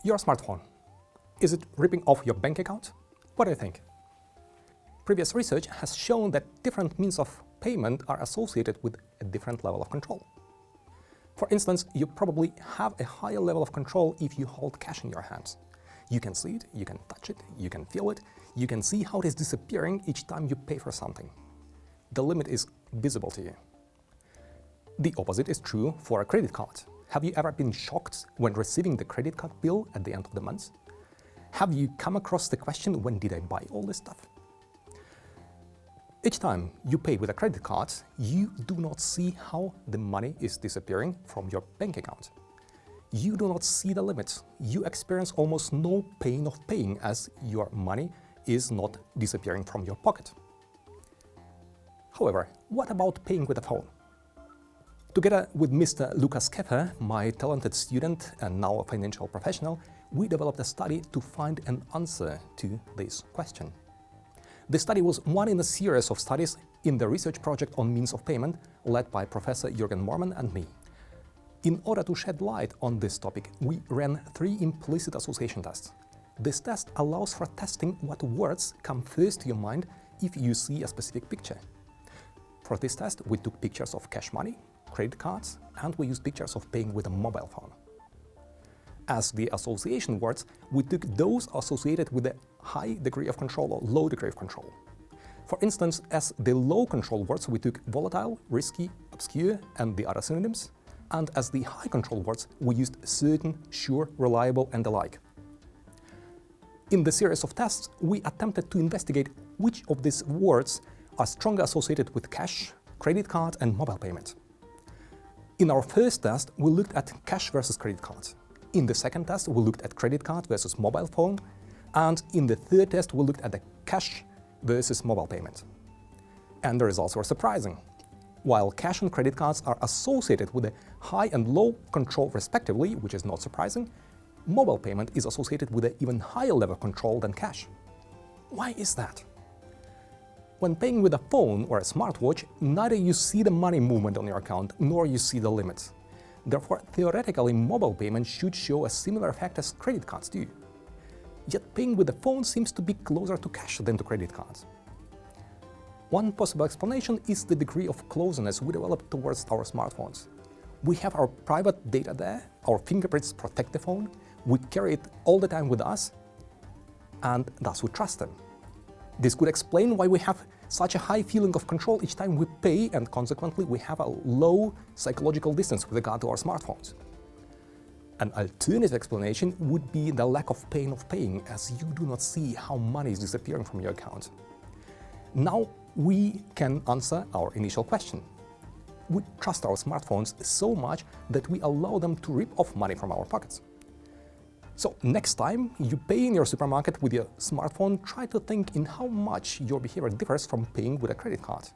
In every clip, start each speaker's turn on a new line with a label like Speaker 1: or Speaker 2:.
Speaker 1: Your smartphone. Is it ripping off your bank account? What do you think? Previous research has shown that different means of payment are associated with a different level of control. For instance, you probably have a higher level of control if you hold cash in your hands. You can see it, you can touch it, you can feel it, you can see how it is disappearing each time you pay for something. The limit is visible to you. The opposite is true for a credit card. Have you ever been shocked when receiving the credit card bill at the end of the month? Have you come across the question, when did I buy all this stuff? Each time you pay with a credit card, you do not see how the money is disappearing from your bank account. You do not see the limits. You experience almost no pain of paying as your money is not disappearing from your pocket. However, what about paying with a phone? Together with Mr. Lukas Keffer, my talented student and now a financial professional, we developed a study to find an answer to this question. The study was one in a series of studies in the research project on means of payment led by Professor Yevgen Bogodistov and me. In order to shed light on this topic, we ran 3 implicit association tests. This test allows for testing what words come first to your mind if you see a specific picture. For this test, we took pictures of cash money, credit cards, and we used pictures of paying with a mobile phone. As the association words, we took those associated with a high degree of control or low degree of control. For instance, as the low control words, we took volatile, risky, obscure, and the other synonyms. And as the high control words, we used certain, sure, reliable, and the like. In the series of tests, we attempted to investigate which of these words are strongly associated with cash, credit card, and mobile payment. In our first test, we looked at cash versus credit card. In the second test, we looked at credit card versus mobile phone. And in the third test, we looked at the cash versus mobile payment. And the results were surprising. While cash and credit cards are associated with a high and low control respectively, which is not surprising, mobile payment is associated with an even higher level of control than cash. Why is that? When paying with a phone or a smartwatch, neither you see the money movement on your account, nor you see the limits. Therefore, theoretically, mobile payment should show a similar effect as credit cards do. Yet paying with the phone seems to be closer to cash than to credit cards. One possible explanation is the degree of closeness we develop towards our smartphones. We have our private data there, our fingerprints protect the phone, we carry it all the time with us, and thus we trust them. This could explain why we have such a high feeling of control each time we pay, and consequently we have a low psychological distance with regard to our smartphones. An alternative explanation would be the lack of pain of paying, as you do not see how money is disappearing from your account. Now we can answer our initial question. We trust our smartphones so much that we allow them to rip off money from our pockets. So next time you pay in your supermarket with your smartphone, try to think in how much your behavior differs from paying with a credit card.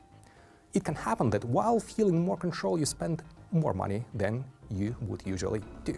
Speaker 1: It can happen that while feeling more control, you spend more money than you would usually do.